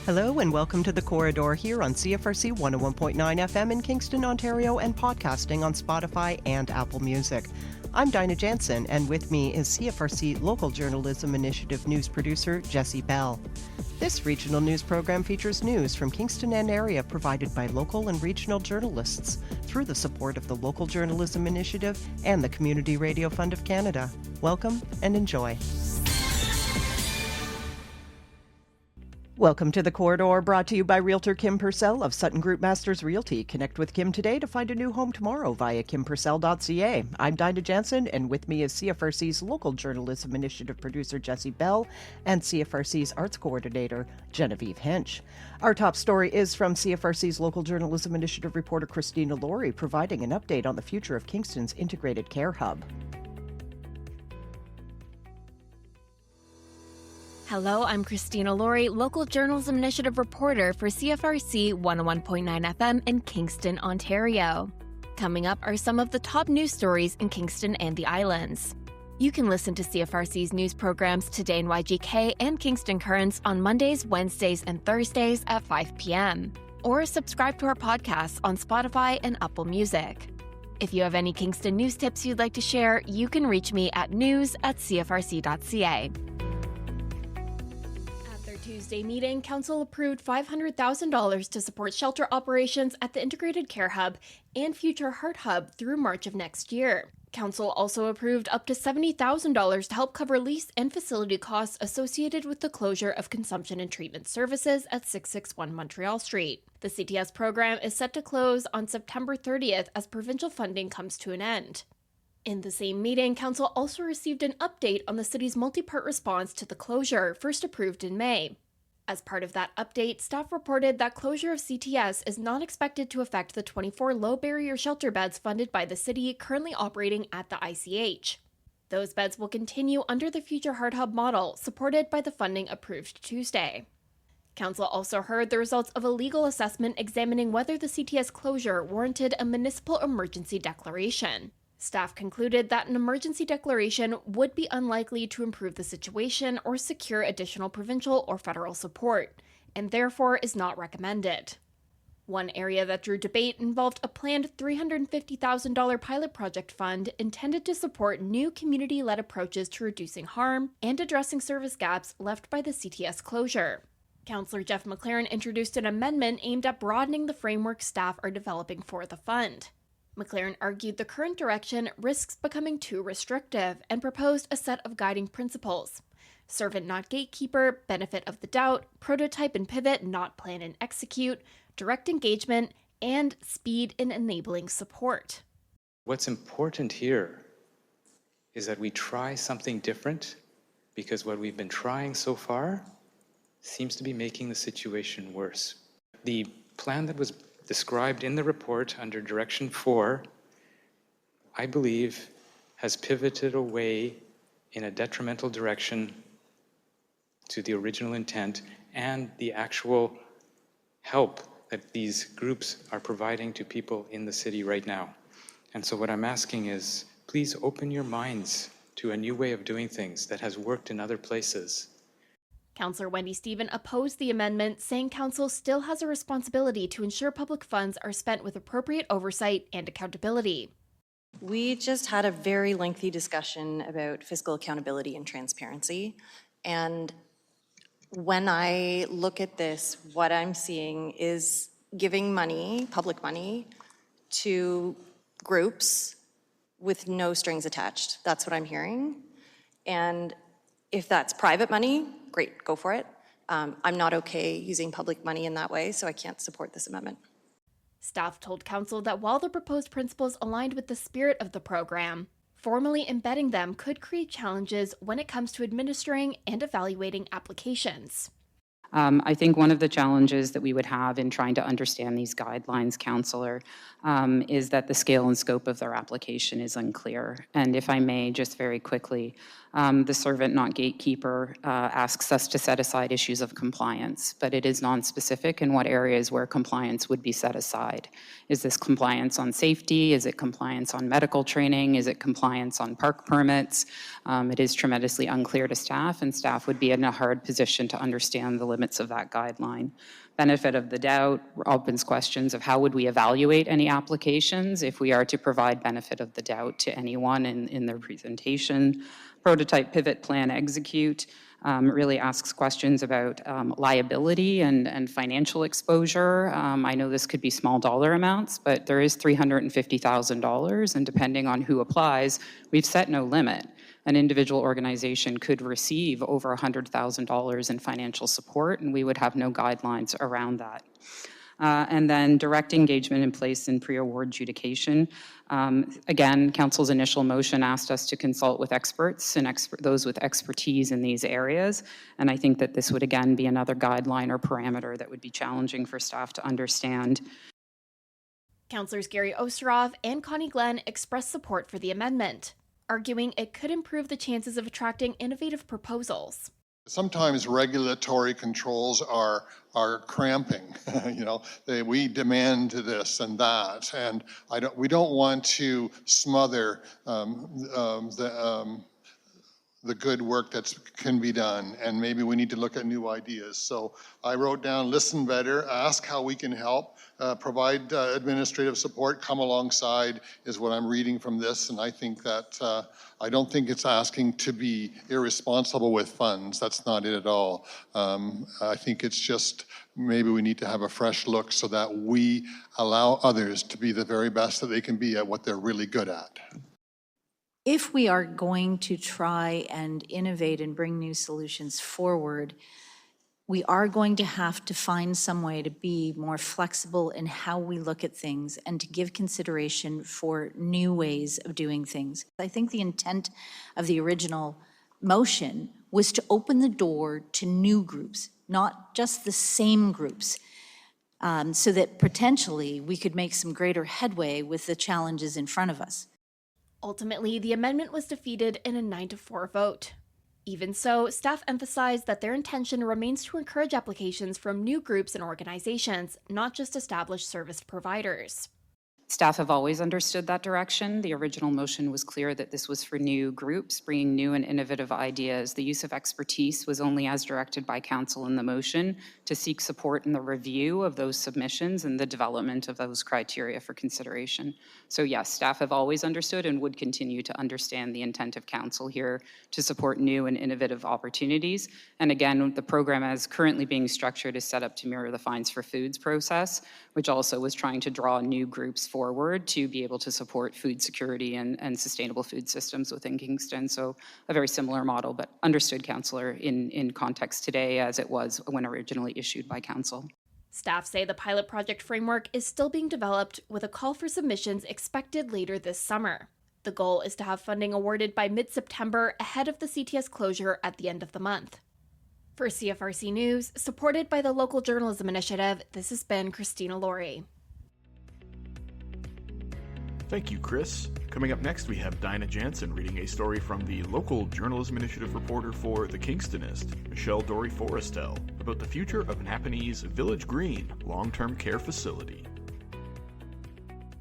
Hello and welcome to The Corridor here on CFRC 101.9 FM in Kingston, Ontario, and podcasting on Spotify and Apple Music. I'm Dinah Jansen, and with me is CFRC Local Journalism Initiative news producer Jessie Bell. This regional news program features news from Kingston and area provided by local and regional journalists through the support of the Local Journalism Initiative and the Community Radio Fund of Canada. Welcome and enjoy. Welcome to The Corridor, brought to you by Realtor Kim Purcell of Sutton Group Masters Realty. Connect with Kim today to find a new home tomorrow via kimpurcell.ca. I'm Dinah Jansen, and with me is CFRC's Local Journalism Initiative producer Jessie Bell and CFRC's Arts Coordinator Genevieve Hench. Our top story is from CFRC's Local Journalism Initiative reporter Christina Laurie, providing an update on the future of Kingston's integrated care hub. Hello, I'm Christina Laurie, Local Journalism Initiative reporter for CFRC 101.9 FM in Kingston, Ontario. Coming up are some of the top news stories in Kingston and the Islands. You can listen to CFRC's news programs Today in YGK and Kingston Currents on Mondays, Wednesdays, and Thursdays at 5 p.m. Or subscribe to our podcasts on Spotify and Apple Music. If you have any Kingston news tips you'd like to share, you can reach me at news@cfrc.ca. Tuesday meeting, Council approved $500,000 to support shelter operations at the Integrated Care Hub and Future Heart Hub through March of next year. Council also approved up to $70,000 to help cover lease and facility costs associated with the closure of consumption and treatment services at 661 Montreal Street. The CTS program is set to close on September 30th as provincial funding comes to an end. In the same meeting, Council also received an update on the city's multi-part response to the closure, first approved in May. As part of that update, staff reported that closure of CTS is not expected to affect the 24 low-barrier shelter beds funded by the city currently operating at the ICH. Those beds will continue under the Future Heart Hub model, supported by the funding approved Tuesday. Council also heard the results of a legal assessment examining whether the CTS closure warranted a municipal emergency declaration. Staff concluded that an emergency declaration would be unlikely to improve the situation or secure additional provincial or federal support, and therefore is not recommended. One area that drew debate involved a planned $350,000 pilot project fund intended to support new community-led approaches to reducing harm and addressing service gaps left by the CTS closure. Councillor Jeff McLaren introduced an amendment aimed at broadening the framework staff are developing for the fund. McLaren argued the current direction risks becoming too restrictive and proposed a set of guiding principles: servant not gatekeeper, benefit of the doubt, prototype and pivot not plan and execute, direct engagement, and speed in enabling support. What's important here is that we try something different, because what we've been trying so far seems to be making the situation worse. The plan that was described in the report under Direction 4, I believe, has pivoted away in a detrimental direction to the original intent and the actual help that these groups are providing to people in the city right now. And so what I'm asking is, please open your minds to a new way of doing things that has worked in other places. Councillor Wendy Stephen opposed the amendment, saying Council still has a responsibility to ensure public funds are spent with appropriate oversight and accountability. We just had a very lengthy discussion about fiscal accountability and transparency. And when I look at this, what I'm seeing is giving money, public money, to groups with no strings attached. That's what I'm hearing. And if that's private money, great, go for it. I'm not okay using public money in that way, so I can't support this amendment. Staff told Council that while the proposed principles aligned with the spirit of the program, formally embedding them could create challenges when it comes to administering and evaluating applications. I think one of the challenges that we would have in trying to understand these guidelines, Councillor, is that the scale and scope of their application is unclear. And if I may, just very quickly, the servant not gatekeeper asks us to set aside issues of compliance, but it is non-specific in what areas where compliance would be set aside. Is this compliance on safety? Is it compliance on medical training? Is it compliance on park permits? It is tremendously unclear to staff, and staff would be in a hard position to understand the limits of that guideline. Benefit of the doubt opens questions of how would we evaluate any applications if we are to provide benefit of the doubt to anyone in their presentation. Prototype pivot plan execute really asks questions about liability and financial exposure. I know this could be small dollar amounts, but there is $350,000, and depending on who applies, we've set no limit. An individual organization could receive over $100,000 in financial support, and we would have no guidelines around that. And then direct engagement in place in pre-award adjudication. Again, Council's initial motion asked us to consult with experts and those with expertise in these areas. And I think that this would again be another guideline or parameter that would be challenging for staff to understand. Councillors Gary Osterov and Connie Glenn expressed support for the amendment, arguing it could improve the chances of attracting innovative proposals. Sometimes regulatory controls are cramping. We demand this and that, and we don't want to smother the good work that can be done, and maybe we need to look at new ideas. So I wrote down, listen better, ask how we can help, provide administrative support, come alongside is what I'm reading from this, and I think that I don't think it's asking to be irresponsible with funds. That's not it at all. I think it's just maybe we need to have a fresh look so that we allow others to be the very best that they can be at what they're really good at. If we are going to try and innovate and bring new solutions forward, we are going to have to find some way to be more flexible in how we look at things and to give consideration for new ways of doing things. I think the intent of the original motion was to open the door to new groups, not just the same groups, so that potentially we could make some greater headway with the challenges in front of us. Ultimately, the amendment was defeated in a 9-4 vote. Even so, staff emphasized that their intention remains to encourage applications from new groups and organizations, not just established service providers. Staff have always understood that direction. The original motion was clear that this was for new groups, bringing new and innovative ideas. The use of expertise was only as directed by Council in the motion to seek support in the review of those submissions and the development of those criteria for consideration. So yes, staff have always understood and would continue to understand the intent of Council here to support new and innovative opportunities. And again, the program as currently being structured is set up to mirror the Fines for Foods process, which also was trying to draw new groups forward to be able to support food security and sustainable food systems within Kingston. So a very similar model, but understood, Councillor, in context today as it was when originally issued by Council. Staff say the pilot project framework is still being developed with a call for submissions expected later this summer. The goal is to have funding awarded by mid-September ahead of the CTS closure at the end of the month. For CFRC News, supported by the Local Journalism Initiative, this has been Christina Laurie. Thank you, Chris. Coming up next, we have Dinah Jansen reading a story from the Local Journalism Initiative reporter for The Kingstonist, Michelle Dory-Forrestel, about the future of Napanese Village Green long-term care facility.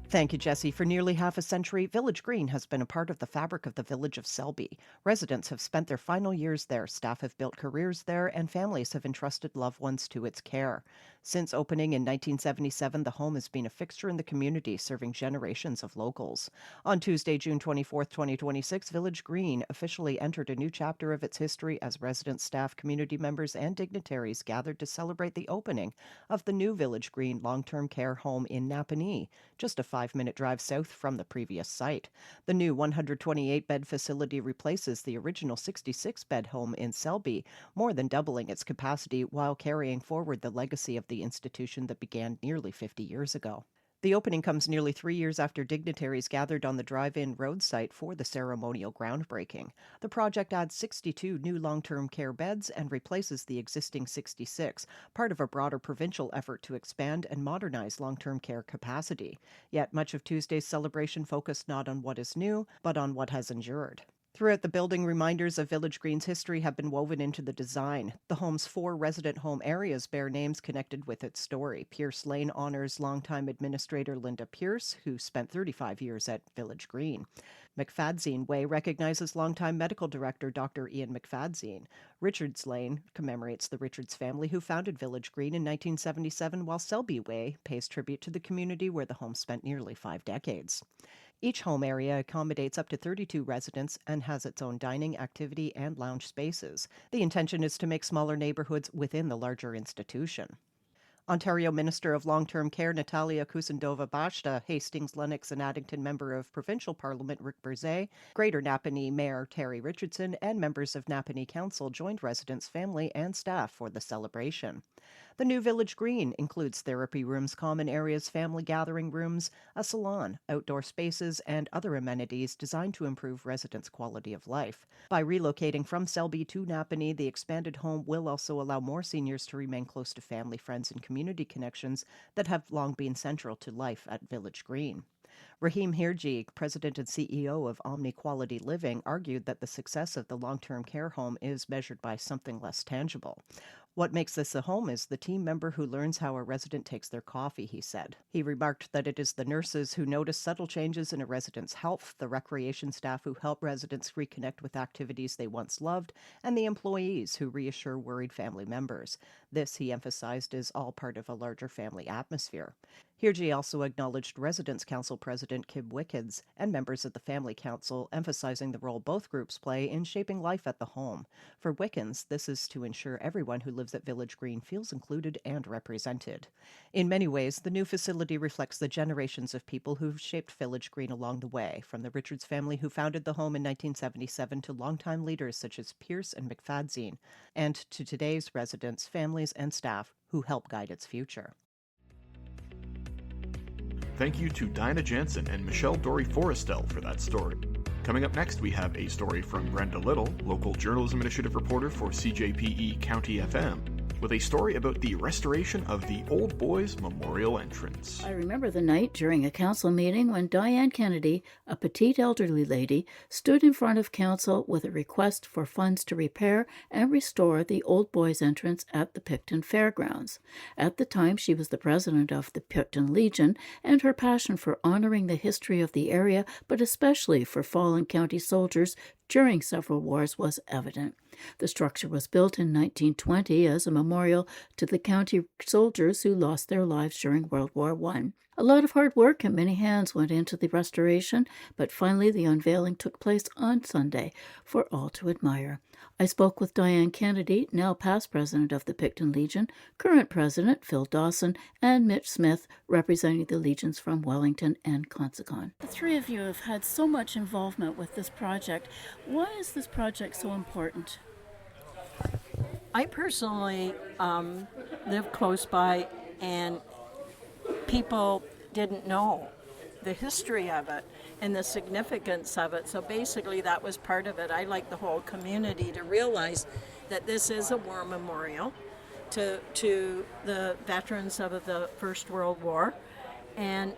Thank you, Jesse. For nearly half a century, Village Green has been a part of the fabric of the village of Selby. Residents have spent their final years there, staff have built careers there, and families have entrusted loved ones to its care. Since opening in 1977, the home has been a fixture in the community, serving generations of locals. On Tuesday, June 24, 2026, Village Green officially entered a new chapter of its history as residents, staff, community members, and dignitaries gathered to celebrate the opening of the new Village Green long-term care home in Napanee, just a 5-minute drive south from the previous site. The new 128-bed facility replaces the original 66-bed home in Selby, more than doubling its capacity while carrying forward the legacy of the institution that began nearly 50 years ago. The opening comes nearly 3 years after dignitaries gathered on the drive-in road site for the ceremonial groundbreaking. The project adds 62 new long-term care beds and replaces the existing 66, part of a broader provincial effort to expand and modernize long-term care capacity. Yet much of Tuesday's celebration focused not on what is new, but on what has endured. Throughout the building, reminders of Village Green's history have been woven into the design. The home's 4 resident home areas bear names connected with its story. Pierce Lane honors longtime administrator Linda Pierce, who spent 35 years at Village Green. McFadzean Way recognizes longtime medical director Dr. Ian McFadzean. Richards Lane commemorates the Richards family who founded Village Green in 1977, while Selby Way pays tribute to the community where the home spent nearly 5 decades. Each home area accommodates up to 32 residents and has its own dining, activity, and lounge spaces. The intention is to make smaller neighborhoods within the larger institution. Ontario Minister of Long-Term Care Natalia Kusendova-Bashta, Hastings, Lennox and Addington Member of Provincial Parliament Rick Berzé, Greater Napanee Mayor Terry Richardson, and members of Napanee Council joined residents, family, and staff for the celebration. The new Village Green includes therapy rooms, common areas, family gathering rooms, a salon, outdoor spaces, and other amenities designed to improve residents' quality of life. By relocating from Selby to Napanee, the expanded home will also allow more seniors to remain close to family, friends, and community connections that have long been central to life at Village Green. Rahim Hirji, President and CEO of Omni Quality Living, argued that the success of the long-term care home is measured by something less tangible. What makes this a home is the team member who learns how a resident takes their coffee, he said. He remarked that it is the nurses who notice subtle changes in a resident's health, the recreation staff who help residents reconnect with activities they once loved, and the employees who reassure worried family members. This, he emphasized, is all part of a larger family atmosphere. Hirji also acknowledged Residents' Council President Kib Wickens and members of the Family Council, emphasizing the role both groups play in shaping life at the home. For Wickens, this is to ensure everyone who lives at Village Green feels included and represented. In many ways, the new facility reflects the generations of people who've shaped Village Green along the way, from the Richards family who founded the home in 1977 to longtime leaders such as Pierce and McFadzean, and to today's residents, families, and staff who help guide its future. Thank you to Dinah Jansen and Michelle Dory-Forrestel for that story. Coming up next, we have a story from Brenda Little, local journalism initiative reporter for CJPE County FM, with a story about the restoration of the Old Boys Memorial entrance. I remember the night during a council meeting when Diane Kennedy, a petite elderly lady, stood in front of council with a request for funds to repair and restore the Old Boys entrance at the Picton Fairgrounds. At the time, she was the president of the Picton Legion, and her passion for honoring the history of the area, but especially for fallen county soldiers during several wars, was evident. The structure was built in 1920 as a memorial to the county soldiers who lost their lives during World War I. A lot of hard work and many hands went into the restoration, but finally the unveiling took place on Sunday for all to admire. I spoke with Diane Kennedy, now past president of the Picton Legion, current president Phil Dawson, and Mitch Smith, representing the legions from Wellington and Consacon. The three of you have had so much involvement with this project. Why is this project so important? I personally live close by, and people didn't know the history of it and the significance of it. So basically that was part of it. I like the whole community to realize that this is a war memorial to the veterans of the First World War, and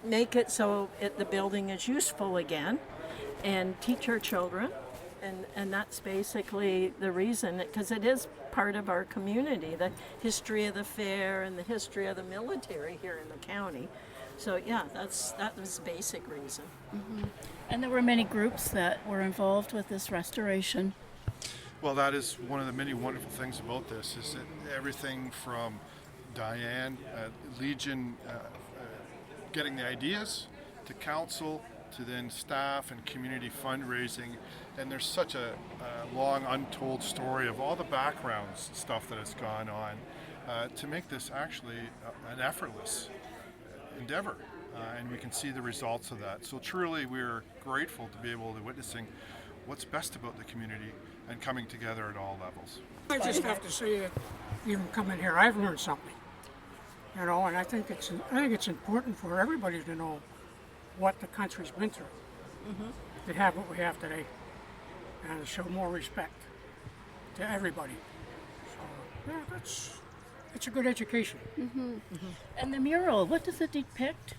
make it so the building is useful again, and teach our children. And that's basically the reason, because it is part of our community, the history of the fair and the history of the military here in the county. So yeah, that was the basic reason. Mm-hmm. And there were many groups that were involved with this restoration. Well, that is one of the many wonderful things about this, is that everything from Diane, Legion, getting the ideas, to council, to then staff and community fundraising, and there's such a long untold story of all the background stuff that has gone on to make this actually an effortless endeavor, and we can see the results of that. So truly we're grateful to be able to witnessing what's best about the community and coming together at all levels. I just have to say that even coming here, I've learned something, and I think it's important for everybody to know what the country's been through, to have what we have today, and to show more respect to everybody. So yeah, it's a good education. And the mural, what does it depict?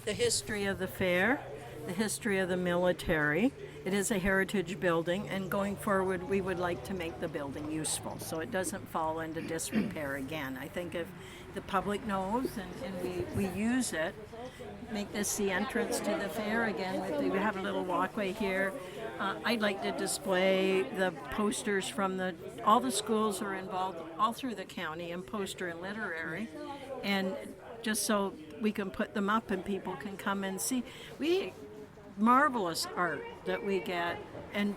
The history of the fair the history of the military. It is a heritage building, and going forward, we would like to make the building useful so it doesn't fall into disrepair again. I think if the public knows and we use it, make this the entrance to the fair again. We have a little walkway here. I'd like to display the posters from all the schools are involved all through the county in poster and literary, and just so we can put them up and people can come and see. Marvelous art that we get, and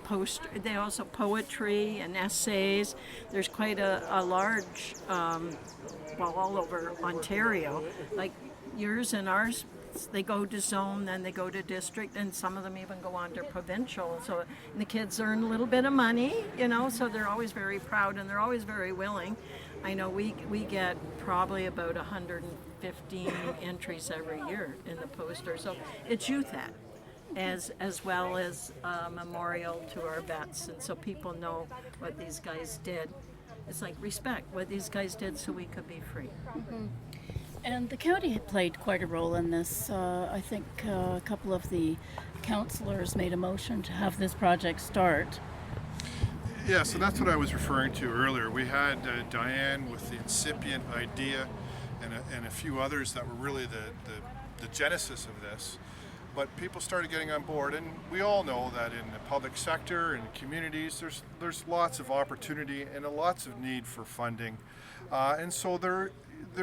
they also poetry and essays. There's quite a large, all over Ontario, like yours and ours. They go to zone, then they go to district, and some of them even go on to provincial. So and the kids earn a little bit of money, so they're always very proud and they're always very willing. I know we get probably about 115 entries every year in the poster. So it's youth ed, as well as a memorial to our vets, and so people know what these guys did. It's like respect what these guys did so we could be free. Mm-hmm. And the county had played quite a role in this. I think a couple of the councillors made a motion to have this project start. Yeah, so that's what I was referring to earlier. We had Diane with the incipient idea and a few others that were really the genesis of this. But people started getting on board, and we all know that in the public sector and communities, there's lots of opportunity and lots of need for funding. And so there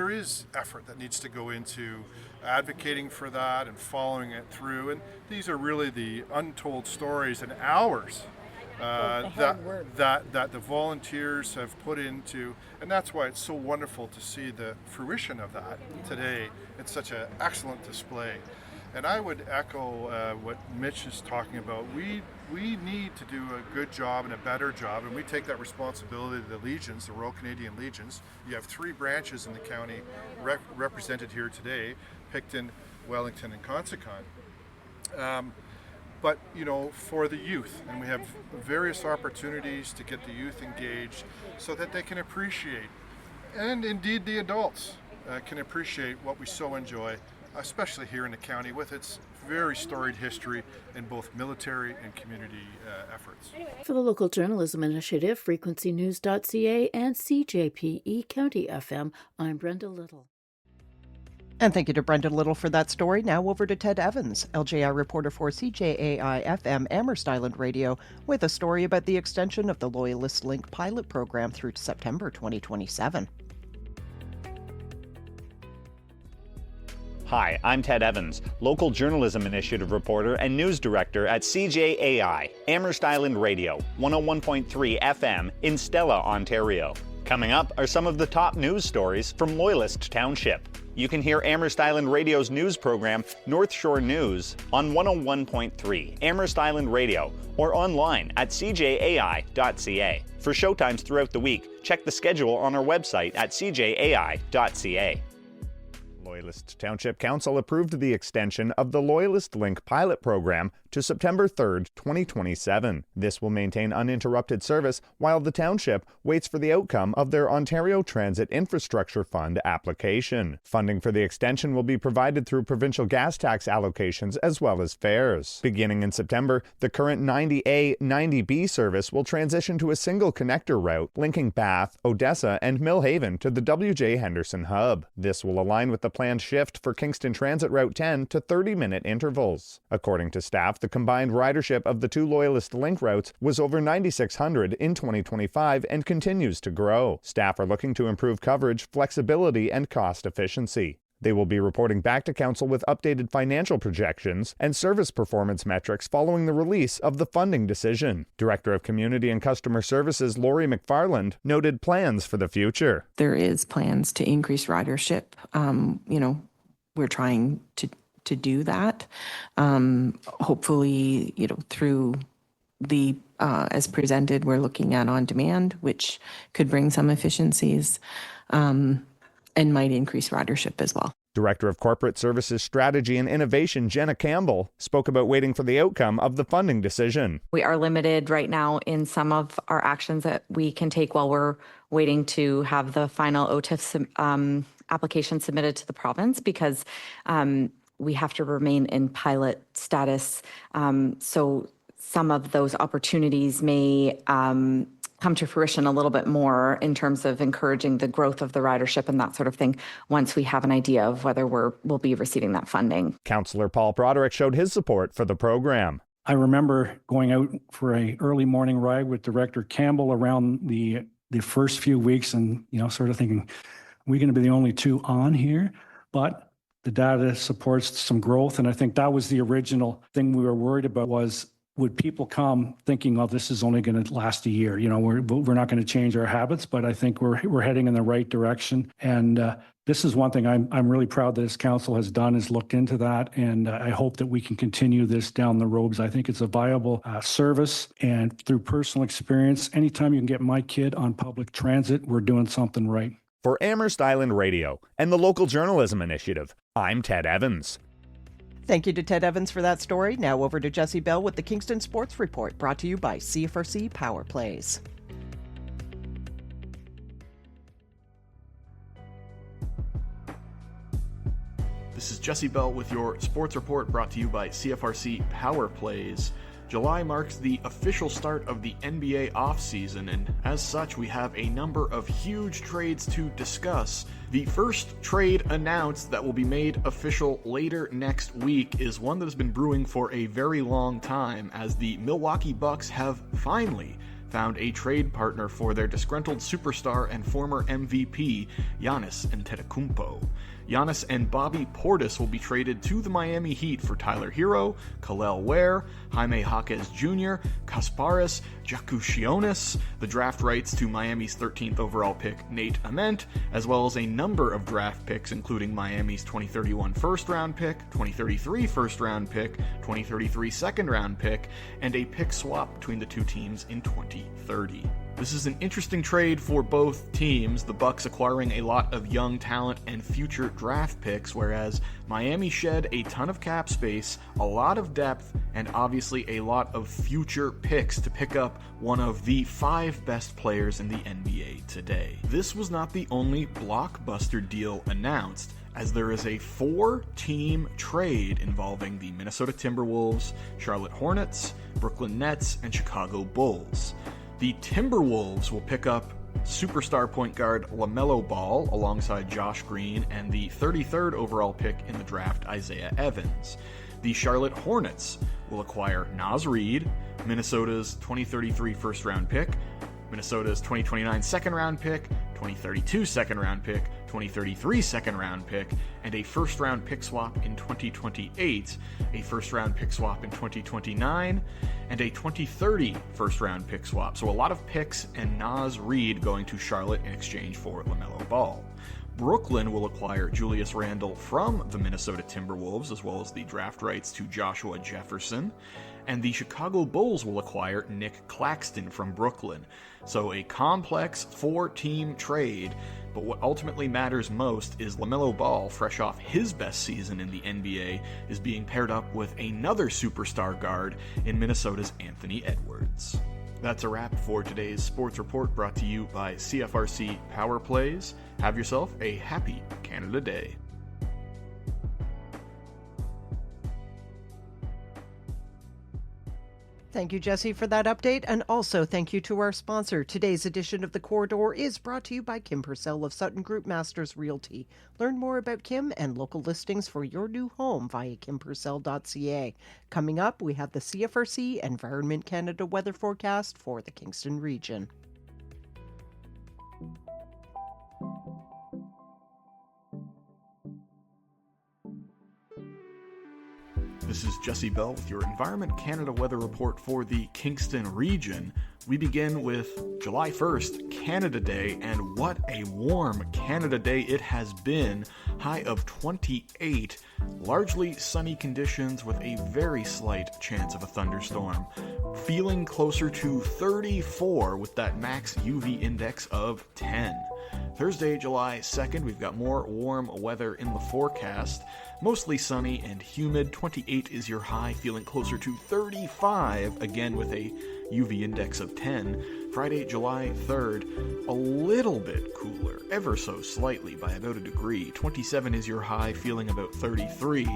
is effort that needs to go into advocating for that and following it through. And these are really the untold stories and hours that the volunteers have put into, and that's why it's so wonderful to see the fruition of that today. It's such an excellent display. And I would echo what Mitch is talking about. We need to do a good job and a better job, and we take that responsibility to the Legions, the Royal Canadian Legions. You have 3 branches in the county represented here today: Picton, Wellington, and Consecon. But for the youth, and we have various opportunities to get the youth engaged so that they can appreciate, and indeed the adults can appreciate what we so enjoy, especially here in the county with its very storied history in both military and community efforts. For the Local Journalism Initiative, frequencynews.ca and CJPE County FM, I'm Brenda Little. And thank you to Brenda Little for that story. Now over to Ted Evans, LJI reporter for CJAI FM Amherst Island Radio, with a story about the extension of the Loyalist Link pilot program through to September 2027. Hi, I'm Ted Evans, Local Journalism Initiative reporter and news director at CJAI, Amherst Island Radio, 101.3 FM in Stella, Ontario. Coming up are some of the top news stories from Loyalist Township. You can hear Amherst Island Radio's news program, North Shore News, on 101.3 Amherst Island Radio or online at cjai.ca. For showtimes throughout the week, check the schedule on our website at cjai.ca. Loyalist Township Council approved the extension of the Loyalist Link pilot program to September 3rd, 2027. This will maintain uninterrupted service while the township waits for the outcome of their Ontario Transit Infrastructure Fund application. Funding for the extension will be provided through provincial gas tax allocations as well as fares. Beginning in September, the current 90A, 90B service will transition to a single connector route linking Bath, Odessa, and Millhaven to the WJ Henderson hub. This will align with the planned shift for Kingston Transit Route 10 to 30-minute intervals. According to staff, the combined ridership of the 2 Loyalist Link routes was over 9,600 in 2025 and continues to grow. Staff are looking to improve coverage, flexibility, and cost efficiency. They will be reporting back to Council with updated financial projections and service performance metrics following the release of the funding decision. Director of Community and Customer Services Lori McFarland noted plans for the future. There is plans to increase ridership. We're trying to do that. Hopefully, through the as presented, we're looking at on demand, which could bring some efficiencies. And might increase ridership as well. Director of Corporate Services Strategy and Innovation, Jenna Campbell, spoke about waiting for the outcome of the funding decision. We are limited right now in some of our actions that we can take while we're waiting to have the final OTIF application submitted to the province, because we have to remain in pilot status. So some of those opportunities may come to fruition a little bit more in terms of encouraging the growth of the ridership and that sort of thing once we have an idea of whether we'll be receiving that funding. Councillor Paul Broderick showed his support for the program. I remember going out for an early morning ride with Director Campbell around the first few weeks and, sort of thinking, are we going to be the only two on here? But the data supports some growth. And I think that was the original thing we were worried about was, would people come thinking, oh, this is only going to last a year? We're not going to change our habits, but I think we're heading in the right direction. And this is one thing I'm really proud that this council has done, is looked into that. And I hope that we can continue this down the road. I think it's a viable service. And through personal experience, anytime you can get my kid on public transit, we're doing something right. For Amherst Island Radio and the Local Journalism Initiative, I'm Ted Evans. Thank you to Ted Evans for that story. Now over to Jesse Bell with the Kingston Sports Report, brought to you by CFRC Power Plays. This is Jesse Bell with your sports report, brought to you by CFRC Power Plays. July marks the official start of the NBA offseason, and as such, we have a number of huge trades to discuss. The first trade announced that will be made official later next week is one that has been brewing for a very long time, as the Milwaukee Bucks have finally found a trade partner for their disgruntled superstar and former MVP, Giannis Antetokounmpo. Giannis and Bobby Portis will be traded to the Miami Heat for Tyler Hero, Khalil Ware, Jaime Jaquez Jr., Kasparis Jakushionis, the draft rights to Miami's 13th overall pick Nate Ament, as well as a number of draft picks including Miami's 2031 first-round pick, 2033 first-round pick, 2033 second-round pick, and a pick swap between the two teams in 2030. This is an interesting trade for both teams, the Bucks acquiring a lot of young talent and future draft picks, whereas Miami shed a ton of cap space, a lot of depth, and obviously a lot of future picks to pick up one of the 5 best players in the NBA today. This was not the only blockbuster deal announced, as there is a 4-team trade involving the Minnesota Timberwolves, Charlotte Hornets, Brooklyn Nets, and Chicago Bulls. The Timberwolves will pick up superstar point guard LaMelo Ball alongside Josh Green and the 33rd overall pick in the draft, Isaiah Evans. The Charlotte Hornets will acquire Naz Reid, Minnesota's 2033 first-round pick, Minnesota's 2029 second-round pick, 2032 second-round pick, 2033 second-round pick, and a first-round pick swap in 2028, a first-round pick swap in 2029, and a 2030 first-round pick swap. So a lot of picks and Naz Reid going to Charlotte in exchange for LaMelo Ball. Brooklyn will acquire Julius Randle from the Minnesota Timberwolves, as well as the draft rights to Joshua Jefferson. And the Chicago Bulls will acquire Nick Claxton from Brooklyn. So a complex 4-team trade, but what ultimately matters most is LaMelo Ball, fresh off his best season in the NBA, is being paired up with another superstar guard in Minnesota's Anthony Edwards. That's a wrap for today's sports report, brought to you by CFRC Power Plays. Have yourself a happy Canada Day. Thank you, Jesse, for that update. And also thank you to our sponsor. Today's edition of The Corridor is brought to you by Kim Purcell of Sutton Group Masters Realty. Learn more about Kim and local listings for your new home via kimpurcell.ca. Coming up, we have the CFRC Environment Canada weather forecast for the Kingston region. This is Jesse Bell with your Environment Canada weather report for the Kingston region. We begin with July 1st, Canada Day, and what a warm Canada Day it has been. High of 28, largely sunny conditions with a very slight chance of a thunderstorm. Feeling closer to 34 with that max UV index of 10. Thursday, July 2nd, we've got more warm weather in the forecast. Mostly sunny and humid. 28 is your high, feeling closer to 35, again with a UV index of 10. Friday, July 3rd, a little bit cooler. ever so slightly by about a degree. 27 is your high, feeling about 33.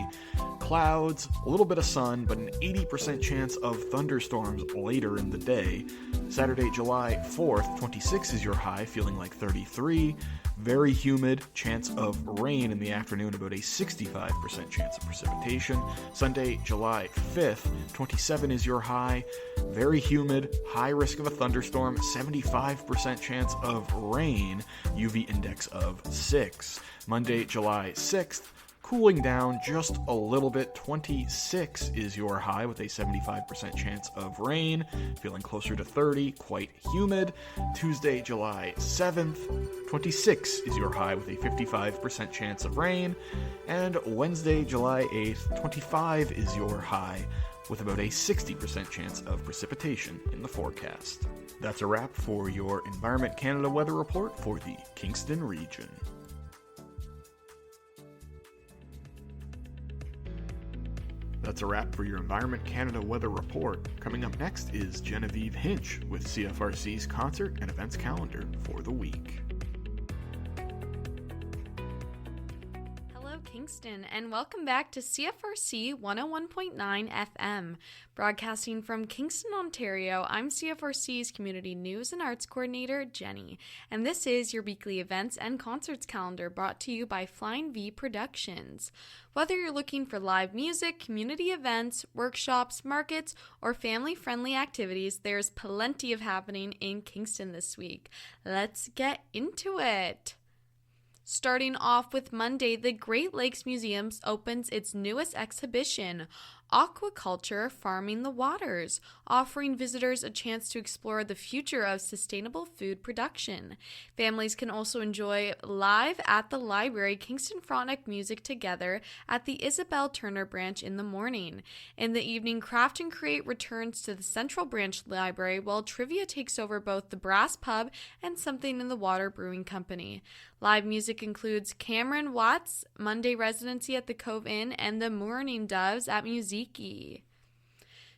Clouds, a little bit of sun, but an 80% chance of thunderstorms later in the day. Saturday, July 4th, 26 is your high, feeling like 33. Very humid, chance of rain in the afternoon, about a 65% chance of precipitation. Sunday, July 5th, 27 is your high. Very humid, high risk of a thunderstorm, 75% chance of rain, UV index of 6. Monday, July 6th, cooling down just a little bit. 26 is your high with a 75% chance of rain, feeling closer to 30, quite humid. Tuesday, July 7th, 26 is your high with a 55% chance of rain. And Wednesday, July 8th, 25 is your high with about a 60% chance of precipitation in the forecast. That's a wrap for your Environment Canada weather report for the Kingston region. That's a wrap for your Environment Canada weather report. Coming up next is Genevieve Hinch with CFRC's concert and events calendar for the week. Hello, Kingston, and welcome back to CFRC 101.9 FM. Broadcasting from Kingston, Ontario, I'm CFRC's Community News and Arts Coordinator, Jenny, and this is your weekly events and concerts calendar brought to you by Flying V Productions. Whether you're looking for live music, community events, workshops, markets, or family-friendly activities, there's plenty of happening in Kingston this week. Let's get into it. Starting off with Monday, the Great Lakes Museum opens its newest exhibition, Aquaculture Farming the Waters, offering visitors a chance to explore the future of sustainable food production. Families can also enjoy live at the library Kingston Frontenac music together at the Isabel Turner branch in the morning. In the evening, Craft and Create returns to the Central Branch Library while trivia takes over both the Brass Pub and Something in the Water Brewing Company. Live music includes Cameron Watts' Monday residency at the Cove Inn and the Mourning Doves at Musiki.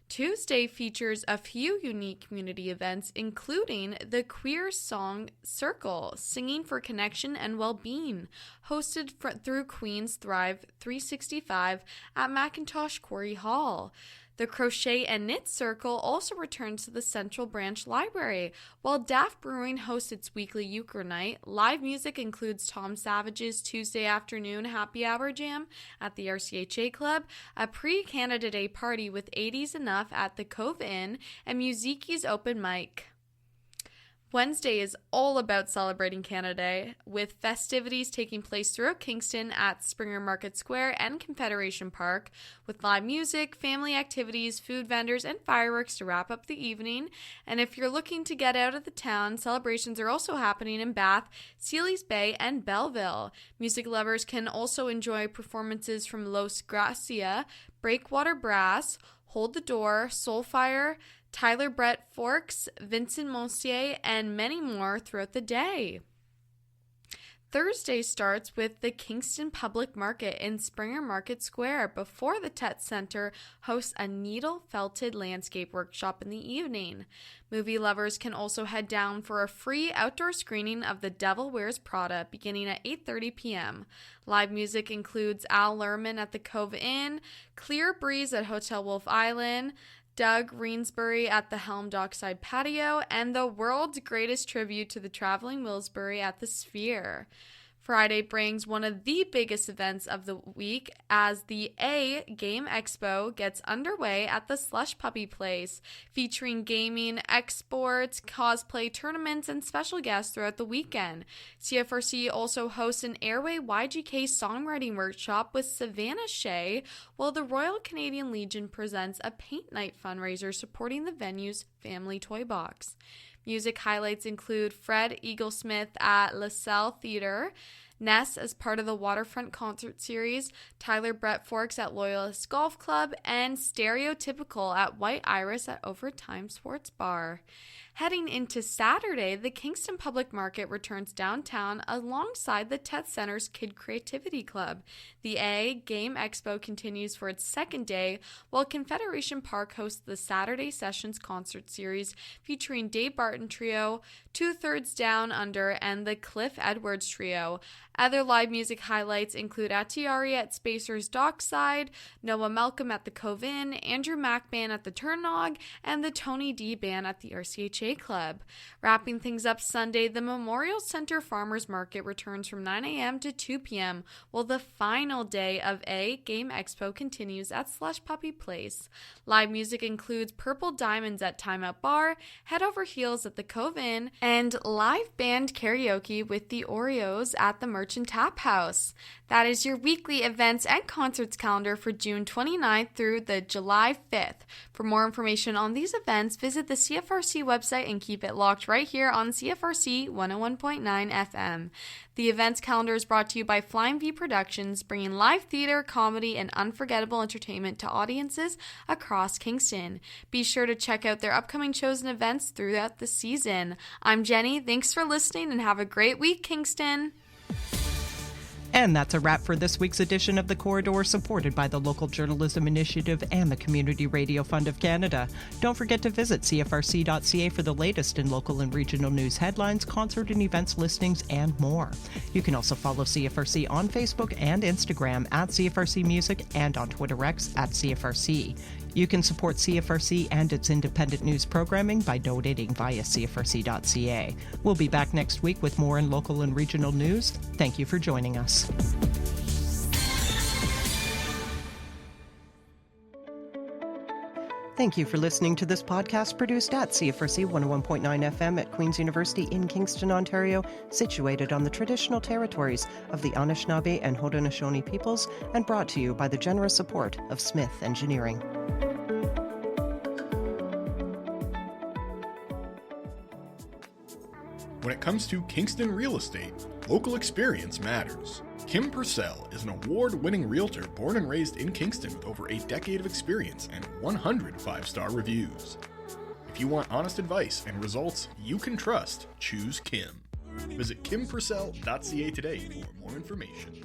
Tuesday features a few unique community events, including the Queer Song Circle, Singing for Connection and Well-Being, hosted through Queen's Thrive 365 at Macintosh Quarry Hall. The Crochet and Knit Circle also returns to the Central Branch Library, while Daft Brewing hosts its weekly euchre night. Live music includes Tom Savage's Tuesday afternoon happy hour jam at the RCHA Club, a pre-Canada Day party with 80s Enough at the Cove Inn, and Musiki's open mic. Wednesday is all about celebrating Canada Day, with festivities taking place throughout Kingston at Springer Market Square and Confederation Park, with live music, family activities, food vendors, and fireworks to wrap up the evening. And if you're looking to get out of the town, celebrations are also happening in Bath, Sealy's Bay, and Belleville. Music lovers can also enjoy performances from Los Gracia, Breakwater Brass, Hold the Door, Soulfire, Tyler Brett Forks, Vincent Monsier, and many more throughout the day. Thursday starts with the Kingston Public Market in Springer Market Square before the Tet Center hosts a needle-felted landscape workshop in the evening. Movie lovers can also head down for a free outdoor screening of The Devil Wears Prada beginning at 8:30 p.m. Live music includes Al Lerman at the Cove Inn, Clear Breeze at Hotel Wolf Island, Doug Reensbury at the Helm Dockside Patio, and the world's greatest tribute to the traveling Willsbury at the Sphere. Friday brings one of the biggest events of the week as the A Game Expo gets underway at the Slush Puppy Place, featuring gaming, exports, cosplay tournaments, and special guests throughout the weekend. CFRC also hosts an Airway YGK songwriting workshop with Savannah Shea, while the Royal Canadian Legion presents a paint night fundraiser supporting the venue's family toy box. Music highlights include Fred Eaglesmith at LaSalle Theatre, Ness as part of the Waterfront Concert Series, Tyler Brett Forks at Loyalist Golf Club, and Stereotypical at White Iris at Overtime Sports Bar. Heading into Saturday, the Kingston Public Market returns downtown alongside the Teth Center's Kid Creativity Club. The A Game Expo continues for its second day, while Confederation Park hosts the Saturday Sessions concert series featuring Dave Barton Trio, 2/3 Down Under, and the Cliff Edwards Trio. Other live music highlights include Atiari at Spacer's Dockside, Noah Malcolm at the Cove Inn, Andrew Mack Band at the Turnog, and the Tony D Band at the RCHA Club. Wrapping things up Sunday, the Memorial Center Farmers Market returns from 9 a.m. to 2 p.m., while the final day of A Game Expo continues at Slush Puppy Place. Live music includes Purple Diamonds at Timeout Bar, Head Over Heels at the Cove Inn, and live band karaoke with the Oreos at the Merchant Tap House. That is your weekly events and concerts calendar for June 29th through the July 5th. For more information on these events, visit the CFRC website and keep it locked right here on CFRC 101.9 FM. The events calendar is brought to you by Flying V Productions, bringing live theater, comedy, and unforgettable entertainment to audiences across Kingston. Be sure to check out their upcoming shows and events throughout the season. I'm Jenny. Thanks for listening and have a great week, Kingston. And that's a wrap for this week's edition of The Corridor, supported by the Local Journalism Initiative and the Community Radio Fund of Canada. Don't forget to visit CFRC.ca for the latest in local and regional news headlines, concert and events listings, and more. You can also follow CFRC on Facebook and Instagram at CFRC Music and on Twitter X at CFRC. You can support CFRC and its independent news programming by donating via CFRC.ca. We'll be back next week with more in local and regional news. Thank you for joining us. Thank you for listening to this podcast produced at CFRC 101.9 FM at Queen's University in Kingston, Ontario, situated on the traditional territories of the Anishinaabe and Haudenosaunee peoples, and brought to you by the generous support of Smith Engineering. When it comes to Kingston real estate, local experience matters. Kim Purcell is an award-winning realtor born and raised in Kingston with over a decade of experience and 100 five-star reviews. If you want honest advice and results you can trust, choose Kim. Visit kimpurcell.ca today for more information.